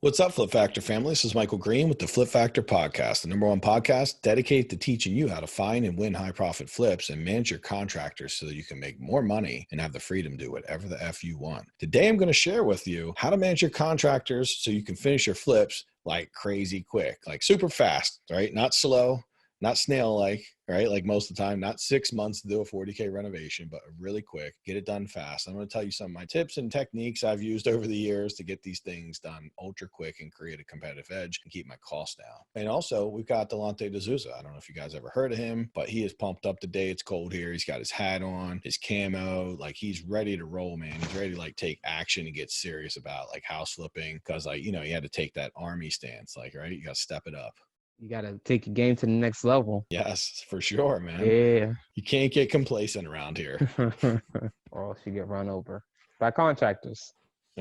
What's up, Flip Factor family? This is Michael Green with the Flip Factor Podcast, the #1 podcast dedicated to teaching you how to find and win high profit flips and manage your contractors so that you can make more money and have the freedom to do whatever the F you want. Today, I'm going to share with you how to manage your contractors so you can finish your flips like crazy quick, like super fast, right? Not slow, not snail-like, right? Like most of the time, not 6 months to do a 40K renovation, but really quick, get it done fast. I'm going to tell you some of my tips and techniques I've used over the years to get these things done ultra quick and create a competitive edge and keep my costs down. And also, we've got Delante Desouza. I don't know if you guys ever heard of him, but he is pumped up today. It's cold here. He's got his hat on, his camo, like he's ready to roll, man. He's ready to like take action and get serious about like house flipping because like, you had to take that army stance, like, right? You got to step it up. You got to take your game to the next level. Yes, for sure, man. Yeah. You can't get complacent around here. Or else you get run over by contractors.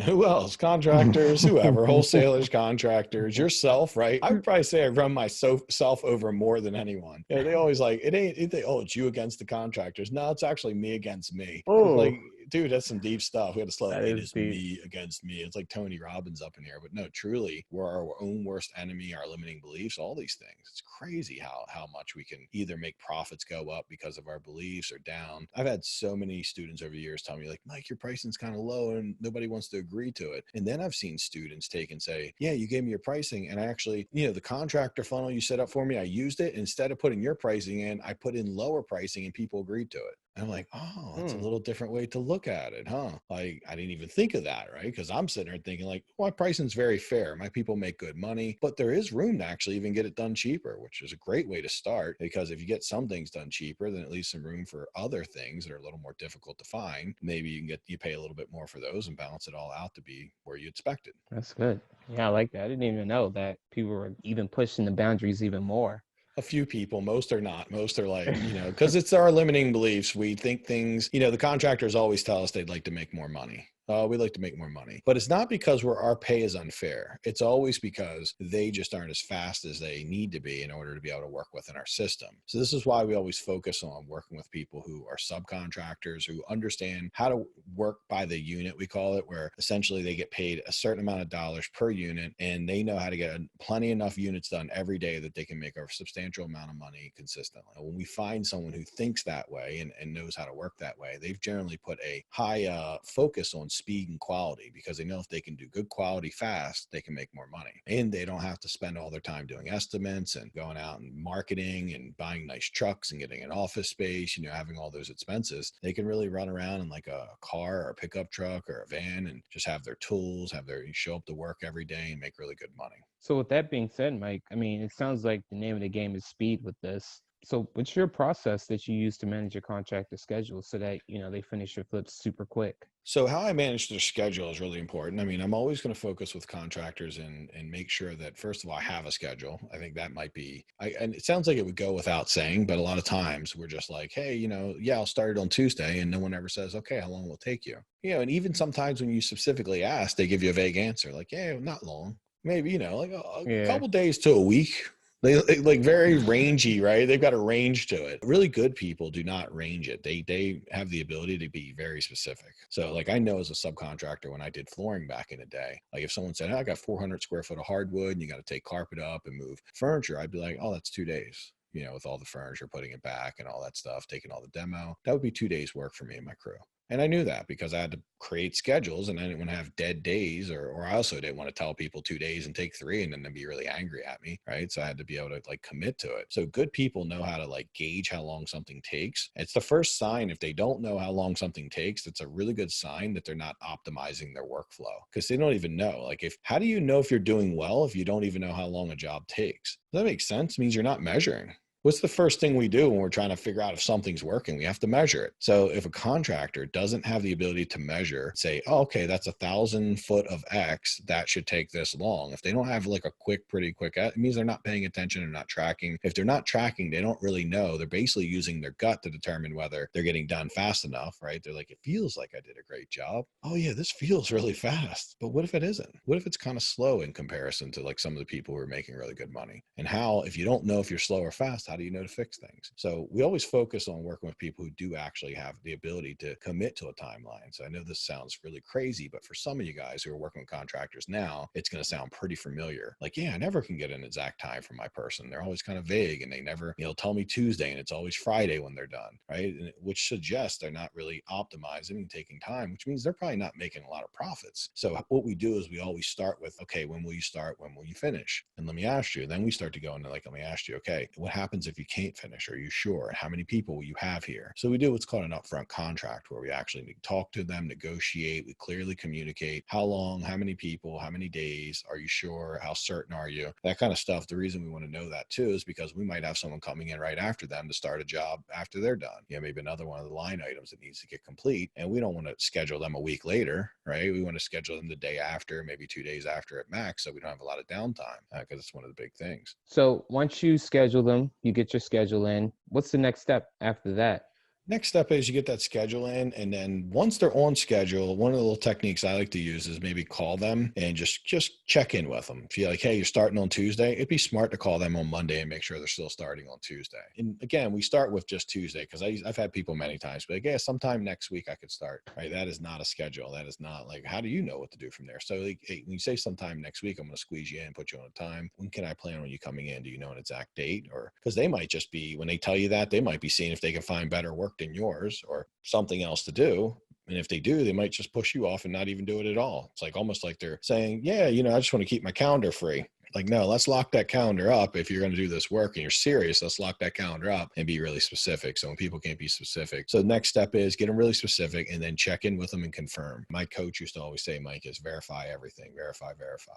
Who else? Contractors, whoever, wholesalers, contractors, yourself, right? I would probably say I run myself over more than anyone. They always like, it's you against the contractors. No, it's actually me against me. Oh, like, dude, that's some deep stuff. We had to slow it. It is deep. Me against me. It's like Tony Robbins up in here. But no, truly, we're our own worst enemy, our limiting beliefs, all these things. It's crazy how much we can either make profits go up because of our beliefs or down. I've had so many students over the years tell me like, Mike, your pricing's kind of low and nobody wants to agree to it. And then I've seen students take and say, yeah, you gave me your pricing. And I actually, the contractor funnel you set up for me, I used it. Instead of putting your pricing in, I put in lower pricing and people agreed to it. And I'm like, oh, that's a little different way to look at it, huh? Like, I didn't even think of that, right? Because I'm sitting there thinking like, well, my pricing's very fair. My people make good money, but there is room to actually even get it done cheaper, which is a great way to start because if you get some things done cheaper, then at least some room for other things that are a little more difficult to find. Maybe you pay a little bit more for those and balance it all out to be where you expected. That's good. Yeah, I like that. I didn't even know that people were even pushing the boundaries even more. A few people, most are not. Most are like, because it's our limiting beliefs. We think things, the contractors always tell us they'd like to make more money. We like to make more money, but it's not because our pay is unfair. It's always because they just aren't as fast as they need to be in order to be able to work within our system. So this is why we always focus on working with people who are subcontractors, who understand how to work by the unit, we call it, where essentially they get paid a certain amount of dollars per unit and they know how to get plenty enough units done every day that they can make a substantial amount of money consistently. When we find someone who thinks that way and knows how to work that way, they've generally put a high focus on speed and quality because they know if they can do good quality fast, they can make more money. And they don't have to spend all their time doing estimates and going out and marketing and buying nice trucks and getting an office space, having all those expenses. They can really run around in like a car or a pickup truck or a van and just have their tools, show up to work every day and make really good money. So with that being said, Mike, I mean, it sounds like the name of the game is speed with this. So what's your process that you use to manage your contractor schedule so that, they finish your flips super quick? So how I manage their schedule is really important. I mean, I'm always going to focus with contractors and make sure that, first of all, I have a schedule. I think that might be, and it sounds like it would go without saying, but a lot of times we're just like, hey, I'll start it on Tuesday. And no one ever says, okay, how long will it take you? And even sometimes when you specifically ask, they give you a vague answer like, yeah, not long. Maybe, like a couple days to a week. They like very rangy, right? They've got a range to it. Really good people do not range it. They have the ability to be very specific. So like I know as a subcontractor when I did flooring back in the day, like if someone said, I got 400 square foot of hardwood and you got to take carpet up and move furniture, I'd be like, oh, that's 2 days. With all the furniture, putting it back and all that stuff, taking all the demo, that would be 2 days work for me and my crew. And I knew that because I had to create schedules and I didn't want to have dead days or I also didn't want to tell people 2 days and take 3 and then they'd be really angry at me, right? So I had to be able to like commit to it. So good people know how to like gauge how long something takes. It's the first sign if they don't know how long something takes, it's a really good sign that they're not optimizing their workflow because they don't even know. Like how do you know if you're doing well if you don't even know how long a job takes? Does that make sense? It means you're not measuring. What's the first thing we do when we're trying to figure out if something's working? We have to measure it. So if a contractor doesn't have the ability to measure, say, oh, okay, that's 1,000 foot of X, that should take this long. If they don't have like a pretty quick, it means they're not paying attention or not tracking. If they're not tracking, they don't really know. They're basically using their gut to determine whether they're getting done fast enough, right? They're like, it feels like I did a great job. Oh yeah, this feels really fast. But what if it isn't? What if it's kind of slow in comparison to like some of the people who are making really good money? And how, if you don't know if you're slow or fast, how How do you know to fix things? So we always focus on working with people who do actually have the ability to commit to a timeline. So I know this sounds really crazy, but for some of you guys who are working with contractors now, it's going to sound pretty familiar. Like, yeah, I never can get an exact time for my person. They're always kind of vague, and they never, tell me Tuesday, and it's always Friday when they're done, right? And which suggests they're not really optimizing and taking time, which means they're probably not making a lot of profits. So what we do is we always start with, okay, when will you start? When will you finish? And let me ask you. Then we start to go into let me ask you, okay, what happens if you can't finish? Are you sure? And how many people will you have here? So we do what's called an upfront contract, where we actually talk to them, negotiate, we clearly communicate how long, how many people, how many days, are you sure? How certain are you? That kind of stuff. The reason we want to know that too is because we might have someone coming in right after them to start a job after they're done. Maybe another one of the line items that needs to get complete. And we don't want to schedule them a week later, right? We want to schedule them the day after, maybe 2 days after at max, so we don't have a lot of downtime, because it's one of the big things. So once you schedule them, you get your schedule in. What's the next step after that? Next step is you get that schedule in, and then once they're on schedule, one of the little techniques I like to use is maybe call them and just check in with them. If you're like, hey, you're starting on Tuesday, it'd be smart to call them on Monday and make sure they're still starting on Tuesday. And again, we start with just Tuesday, because I've had people many times be like, yeah, sometime next week I could start, right? That is not a schedule. That is not like, how do you know what to do from there? So like, hey, when you say sometime next week, I'm going to squeeze you in, put you on a time. When can I plan on you coming in? Do you know an exact date? Or because they might just be, when they tell you that, they might be seeing if they can find better work than yours or something else to do. And if they do, they might just push you off and not even do it at all. It's like almost like they're saying, yeah, I just want to keep my calendar free. Like, no, let's lock that calendar up. If you're going to do this work and you're serious, let's lock that calendar up and be really specific. So when people can't be specific. So the next step is get them really specific and then check in with them and confirm. My coach used to always say, Mike, is verify everything. Verify.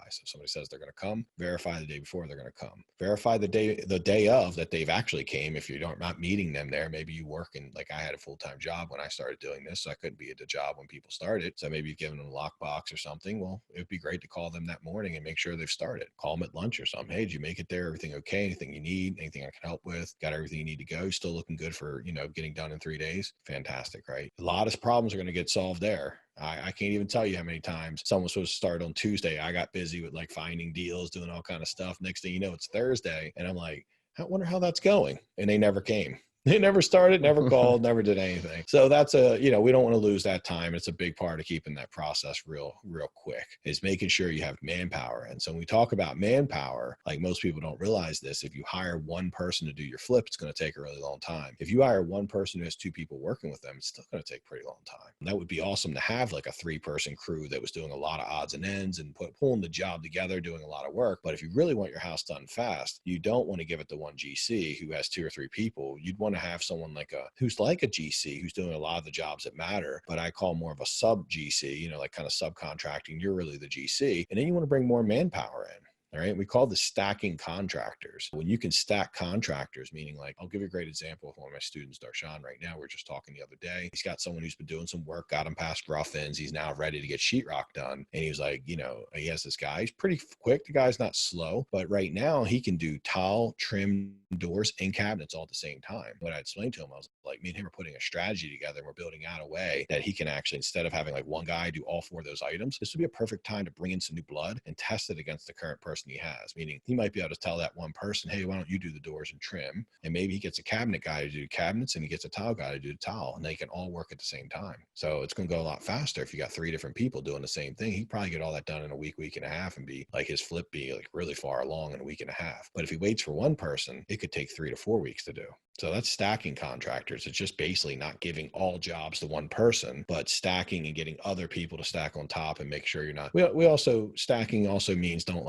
So if somebody says they're going to come, verify the day before they're going to come. Verify the day of that they've actually came. If you're not meeting them there, maybe you work in, like I had a full-time job when I started doing this, so I couldn't be at the job when people started. So maybe you've given them a lockbox or something. Well, it would be great to call them that morning and make sure they've started. Call them at lunch or something. Hey, did you make it there? Everything okay? Anything you need? Anything I can help with? Got everything you need to go? Still looking good for, getting done in 3 days? Fantastic, right? A lot of problems are going to get solved there. I can't even tell you how many times someone was supposed to start on Tuesday. I got busy with like finding deals, doing all kind of stuff. Next thing you know, it's Thursday. And I'm like, I wonder how that's going. And they never came. They never started, never called, never did anything. So that's we don't want to lose that time. It's a big part of keeping that process real quick, is making sure you have manpower. And so when we talk about manpower, like most people don't realize this, if you hire one person to do your flip, it's going to take a really long time. If you hire one person who has 2 people working with them, it's still going to take a pretty long time. And that would be awesome to have like a 3-person crew that was doing a lot of odds and ends and pulling the job together, doing a lot of work. But if you really want your house done fast, you don't want to give it to one GC who has 2 or 3 people. You'd want to have someone who's like a GC, who's doing a lot of the jobs that matter, but I call more of a sub GC, like kind of subcontracting. You're really the GC. And then you want to bring more manpower in. All right. We call this stacking contractors. When you can stack contractors, meaning like, I'll give you a great example of one of my students, Darshan, right now. We're just talking the other day. He's got someone who's been doing some work, got him past rough ends. He's now ready to get sheetrock done. And he was like, he has this guy. He's pretty quick. The guy's not slow, but right now he can do tile, trim, doors, and cabinets all at the same time. When I explained to him, I was like, me and him are putting a strategy together, and we're building out a way that he can actually, instead of having like one guy do all 4 of those items, this would be a perfect time to bring in some new blood and test it against the current person he has. Meaning he might be able to tell that one person, hey, why don't you do the doors and trim? And maybe he gets a cabinet guy to do cabinets and he gets a tile guy to do the tile, and they can all work at the same time. So it's going to go a lot faster. If you got 3 different people doing the same thing, he'd probably get all that done in a week and a half, and be like, his flip be like really far along in a week and a half. But if he waits for one person, it could take 3 to 4 weeks to do. So that's stacking contractors. It's just basically not giving all jobs to one person, but stacking and getting other people to stack on top and make sure you're not. We also, stacking also means don't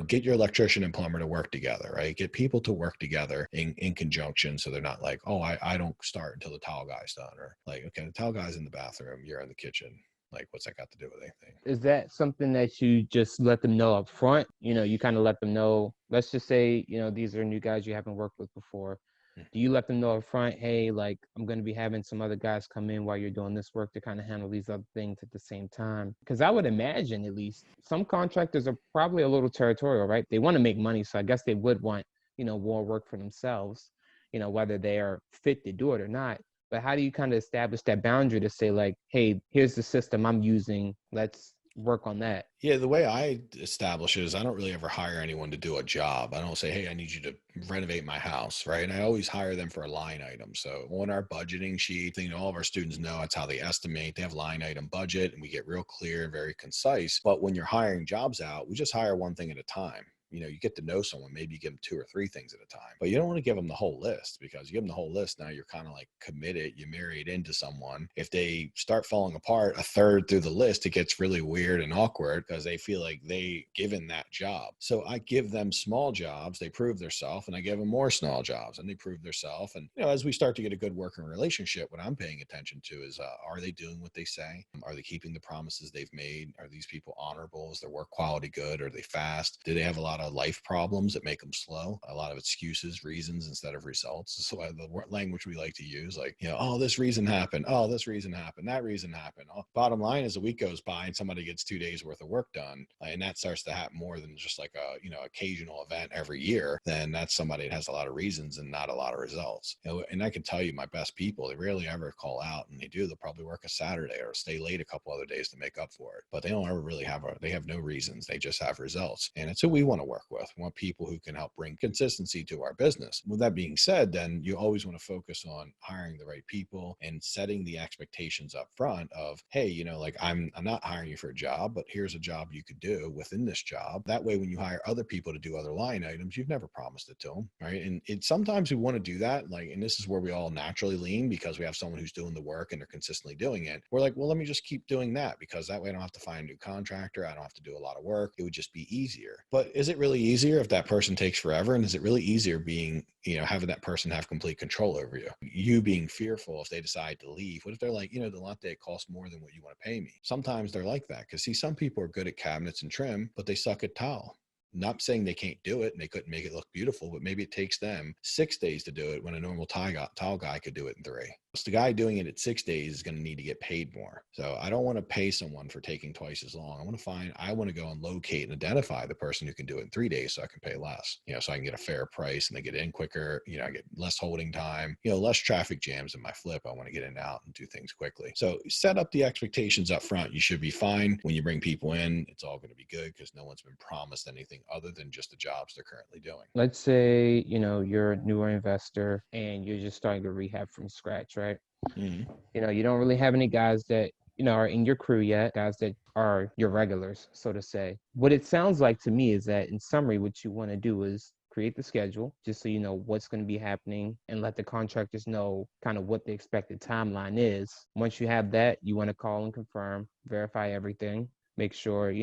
get your electrician and plumber to work together, right? Get people to work together in conjunction, so they're not like, oh, I don't start until the towel guy's done, or like, okay, the towel guy's in the bathroom, you're in the kitchen. Like, what's that got to do with anything? Is that something that you just let them know up front? You kind of let them know, let's just say, these are new guys you haven't worked with before. Do you let them know up front, hey, like, I'm going to be having some other guys come in while you're doing this work to kind of handle these other things at the same time? Because I would imagine, at least, some contractors are probably a little territorial, right? They want to make money, so I guess they would want, more work for themselves, whether they are fit to do it or not. But how do you kind of establish that boundary to say, like, hey, here's the system I'm using. Let's work on that? Yeah, the way I establish it is I don't really ever hire anyone to do a job. I don't say, hey, I need you to renovate my house, right? And I always hire them for a line item. So on our budgeting sheet, all of our students know that's how they estimate. They have line item budget and we get real clear, very concise. But when you're hiring jobs out, we just hire one thing at a time. You get to know someone, maybe you give them 2 or 3 things at a time, but you don't want to give them the whole list, because you give them the whole list, now you're kind of like committed, you married into someone. If they start falling apart a third through the list, it gets really weird and awkward because they feel like they given that job. So I give them small jobs, they prove themselves, and I give them more small jobs and they prove themselves. And as we start to get a good working relationship, what I'm paying attention to is, are they doing what they say? Are they keeping the promises they've made? Are these people honorable? Is their work quality good? Are they fast? Do they have a lot of life problems that make them slow? A lot of excuses, reasons instead of results. So the language we like to use, like, oh, this reason happened. Oh, this reason happened. That reason happened. Oh, bottom line is, a week goes by and somebody gets 2 days worth of work done, and that starts to happen more than just like a occasional event every year. Then that's somebody that has a lot of reasons and not a lot of results. And I can tell you, my best people, they rarely ever call out, and they'll probably work a Saturday or stay late a couple other days to make up for it. But they don't ever really they have no reasons. They just have results. And it's who we want to work with. We want people who can help bring consistency to our business. With that being said, then you always want to focus on hiring the right people and setting the expectations up front of, hey, like, I'm not hiring you for a job, but here's a job you could do within this job. That way, when you hire other people to do other line items, you've never promised it to them, right? And sometimes we want to do that, like, and this is where we all naturally lean, because we have someone who's doing the work and they're consistently doing it. We're like, well, let me just keep doing that, because that way I don't have to find a new contractor. I don't have to do a lot of work. It would just be easier. But is it really easier if that person takes forever? And is it really easier being, having that person have complete control over you? You being fearful if they decide to leave. What if they're like, Delante, it costs more than what you want to pay me? Sometimes they're like that, because see, some people are good at cabinets and trim, but they suck at tile. Not saying they can't do it and they couldn't make it look beautiful, but maybe it takes them 6 days to do it when a normal tile guy could do it in 3. So the guy doing it at 6 days is going to need to get paid more. So I don't want to pay someone for taking twice as long. I want to go and locate and identify the person who can do it in 3 days, so I can pay less, so I can get a fair price and they get in quicker. I get less holding time, less traffic jams in my flip. I want to get in and out and do things quickly. So set up the expectations up front. You should be fine. When you bring people in, it's all going to be good, because no one's been promised anything other than just the jobs they're currently doing. Let's say, you're a newer investor and you're just starting to rehab from scratch, right? Mm-hmm. You don't really have any guys that, are in your crew yet, guys that are your regulars, so to say. What it sounds like to me is that, in summary, what you want to do is create the schedule, just so you know what's going to be happening, and let the contractors know kind of what the expected timeline is. Once you have that, you want to call and confirm, verify everything, make sure,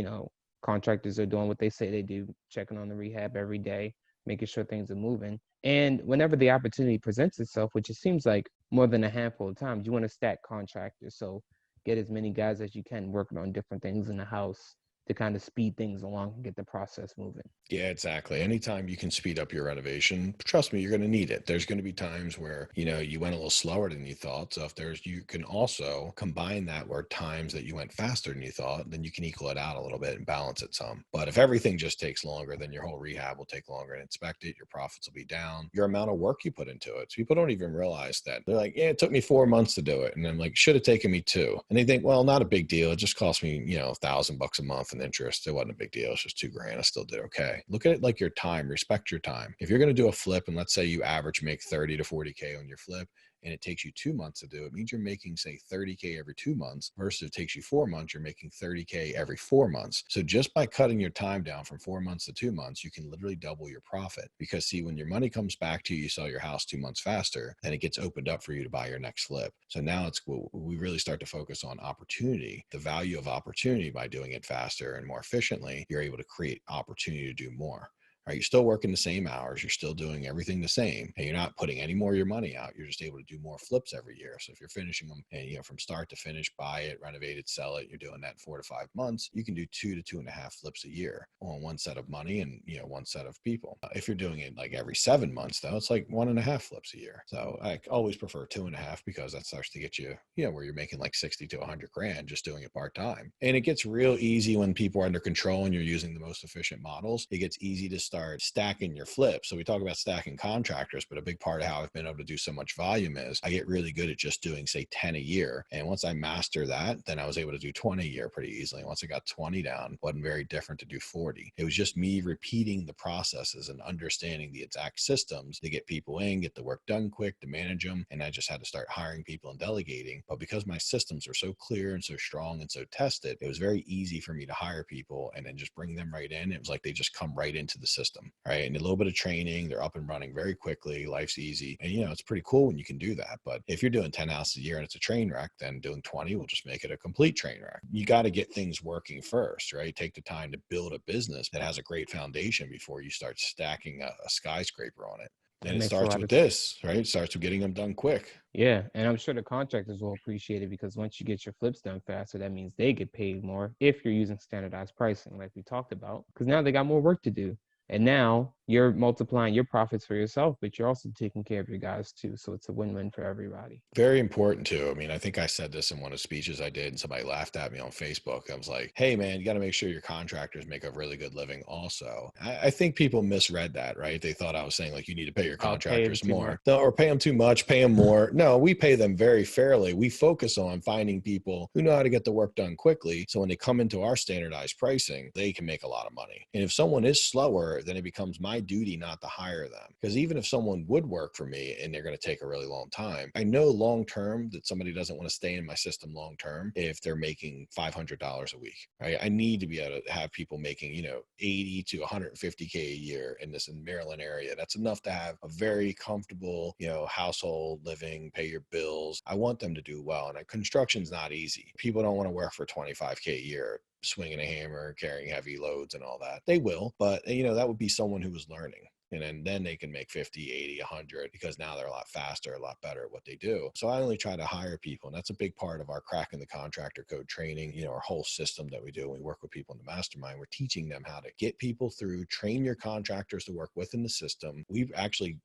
contractors are doing what they say they do, checking on the rehab every day, making sure things are moving. And whenever the opportunity presents itself, which it seems like more than a handful of times, you want to stack contractors. So get as many guys as you can working on different things in the house to kind of speed things along and get the process moving. Yeah, exactly. Anytime you can speed up your renovation, trust me, you're going to need it. There's going to be times where, you went a little slower than you thought. So you can also combine that where times that you went faster than you thought, then you can equal it out a little bit and balance it some. But if everything just takes longer, then your whole rehab will take longer to inspect it. Your profits will be down. Your amount of work you put into it. So people don't even realize that. They're like, yeah, it took me 4 months to do it. And I'm like, should have taken me 2. And they think, well, not a big deal. It just cost me, $1,000 a month in interest. It wasn't a big deal. It's just $2,000. I still did okay. Look at it like your time. Respect your time. If you're going to do a flip, and let's say you average make 30 to 40K on your flip, and it takes you 2 months to do it, means you're making, say, 30K every 2 months, versus it takes you 4 months, you're making 30K every 4 months. So just by cutting your time down from 4 months to 2 months, you can literally double your profit. Because see, when your money comes back to you, you sell your house 2 months faster, then it gets opened up for you to buy your next flip. So now we really start to focus on opportunity, the value of opportunity. By doing it faster and more efficiently, you're able to create opportunity to do more. Right, you're still working the same hours. You're still doing everything the same, and you're not putting any more of your money out. You're just able to do more flips every year. So if you're finishing them, and from start to finish, buy it, renovate it, sell it, you're doing that in 4 to 5 months. You can do 2 to 2.5 flips a year on one set of money and one set of people. If you're doing it like every 7 months, though, it's like 1.5 flips a year. So I always prefer 2.5, because that starts to get you, where you're making like 60 to 100 grand just doing it part time. And it gets real easy when people are under control and you're using the most efficient models. It gets easy to start stacking your flips. So we talk about stacking contractors, but a big part of how I've been able to do so much volume is I get really good at just doing, say, 10 a year. And once I master that, then I was able to do 20 a year pretty easily. Once I got 20 down, it wasn't very different to do 40. It was just me repeating the processes and understanding the exact systems to get people in, get the work done quick, to manage them. And I just had to start hiring people and delegating. But because my systems are so clear and so strong and so tested, it was very easy for me to hire people and then just bring them right in. It was like they just come right into the system, right? And a little bit of training, they're up and running very quickly. Life's easy. And, it's pretty cool when you can do that. But if you're doing 10 houses a year and it's a train wreck, then doing 20 will just make it a complete train wreck. You got to get things working first, right? Take the time to build a business that has a great foundation before you start stacking a skyscraper on it. That And it makes a starts lot with of this, right? It starts with getting them done quick. Yeah, and I'm sure the contractors will appreciate it because once you get your flips done faster, that means they get paid more if you're using standardized pricing, like we talked about, because now they got more work to do. And now you're multiplying your profits for yourself, but you're also taking care of your guys too. So it's a win-win for everybody. Very important too. I mean, I think I said this in one of the speeches I did and somebody laughed at me on Facebook. I was like, hey man, you got to make sure your contractors make a really good living also. I think people misread that, right? They thought I was saying like, you need to pay your I'll pay them contractors too much. more. No, or pay them too much, pay them more. No, we pay them very fairly. We focus on finding people who know how to get the work done quickly. So when they come into our standardized pricing, they can make a lot of money. And if someone is slower, then it becomes my duty not to hire them. Because even if someone would work for me and they're going to take a really long time, I know long term that somebody doesn't want to stay in my system long term if they're making $500 a week, right? I need to be able to have people making 80 to 150K a year in Maryland area. That's enough to have a very comfortable household living, pay your bills. I want them to do well, and construction's not easy. People don't want to work for 25K a year swinging a hammer, carrying heavy loads and all that. They will, but that would be someone who was learning. And then they can make 50, 80, 100 because now they're a lot faster, a lot better at what they do. So I only try to hire people. And that's a big part of our cracking the contractor code training, our whole system that we do. When we work with people in the mastermind, we're teaching them how to get people through, train your contractors to work within the system. We've actually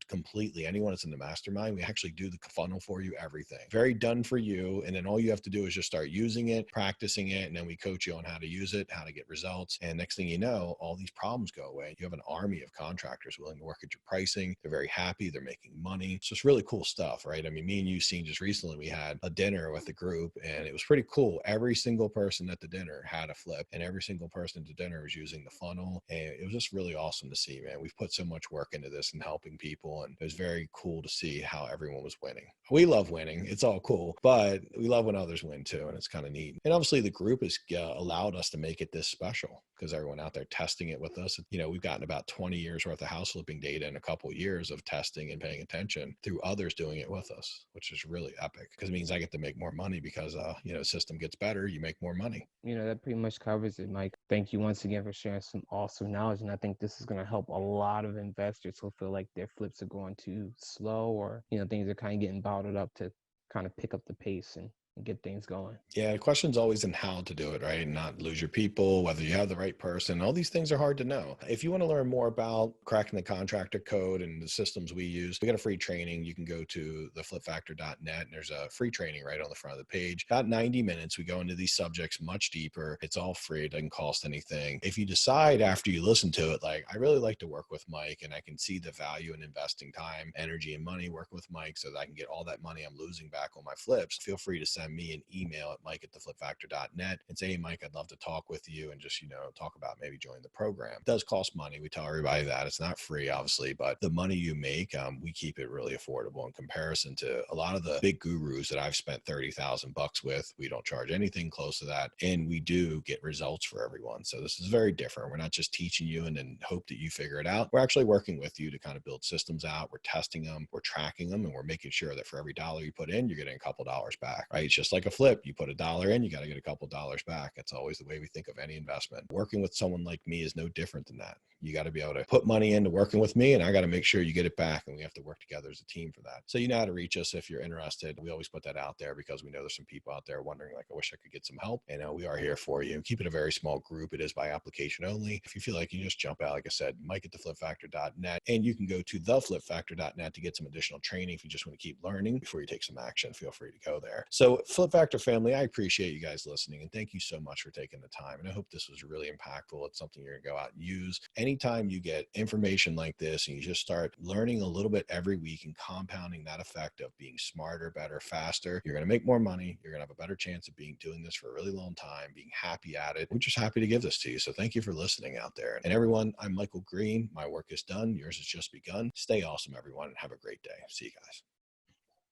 anyone that's in the mastermind, we actually do the funnel for you, everything. Very done for you. And then all you have to do is just start using it, practicing it. And then we coach you on how to use it, how to get results. And next thing you know, all these problems go away. You have an army of contractors willing to work at your pricing. They're very happy. They're making money. So it's really cool stuff, right? I mean, me and you seen just recently, we had a dinner with the group and it was pretty cool. Every single person at the dinner had a flip and every single person at the dinner was using the funnel. And it was just really awesome to see, man. We've put so much work into this and helping people. And it was very cool to see how everyone was winning. We love winning. It's all cool, but we love when others win too. And it's kind of neat. And obviously the group has allowed us to make it this special because everyone out there testing it with us. We've gotten about 20 years worth of house flipping data in a couple of years of testing and paying attention through others doing it with us, which is really epic because it means I get to make more money because, the system gets better. You make more money. That pretty much covers it, Mike. Thank you once again for sharing some awesome knowledge. And I think this is going to help a lot of investors who feel like their flips are going too slow or, things are kind of getting bottled up to kind of pick up the pace and get things going. Yeah, the question's always in how to do it, right? And not lose your people, whether you have the right person. All these things are hard to know. If you want to learn more about cracking the contractor code and the systems we use, we got a free training. You can go to theflipfactor.net and there's a free training right on the front of the page. About 90 minutes, we go into these subjects much deeper. It's all free. It doesn't cost anything. If you decide after you listen to it, like, I really like to work with Mike and I can see the value in investing time, energy, and money working with Mike so that I can get all that money I'm losing back on my flips, feel free to send me an email at mike@theflipfactor.net and say, hey, Mike, I'd love to talk with you and just, talk about maybe joining the program. It does cost money. We tell everybody that it's not free, obviously, but the money you make, we keep it really affordable in comparison to a lot of the big gurus that I've spent $30,000 with. We don't charge anything close to that. And we do get results for everyone. So this is very different. We're not just teaching you and then hope that you figure it out. We're actually working with you to kind of build systems out. We're testing them, we're tracking them, and we're making sure that for every dollar you put in, you're getting a couple dollars back, right? It's just like a flip. You put $1 in, you got to get a couple dollars back. That's always the way we think of any investment. Working with someone like me is no different than that. You got to be able to put money into working with me, and I got to make sure you get it back, and we have to work together as a team for that. So you know how to reach us if you're interested. We always put that out there because we know there's some people out there wondering, like, I wish I could get some help. And we are here for you. Keep it a very small group. It is by application only. If you feel like you just jump out, like I said, mike@theflipfactor.net, and you can go to theflipfactor.net to get some additional training. If you just want to keep learning before you take some action, feel free to go there. So Flip Factor family, I appreciate you guys listening, and thank you so much for taking the time. And I hope this was really impactful. It's something you're going to go out and use. Anytime you get information like this and you just start learning a little bit every week and compounding that effect of being smarter, better, faster, you're going to make more money. You're going to have a better chance of doing this for a really long time, being happy at it. We're just happy to give this to you. So thank you for listening out there. And everyone, I'm Michael Green. My work is done. Yours has just begun. Stay awesome, everyone, and have a great day. See you guys.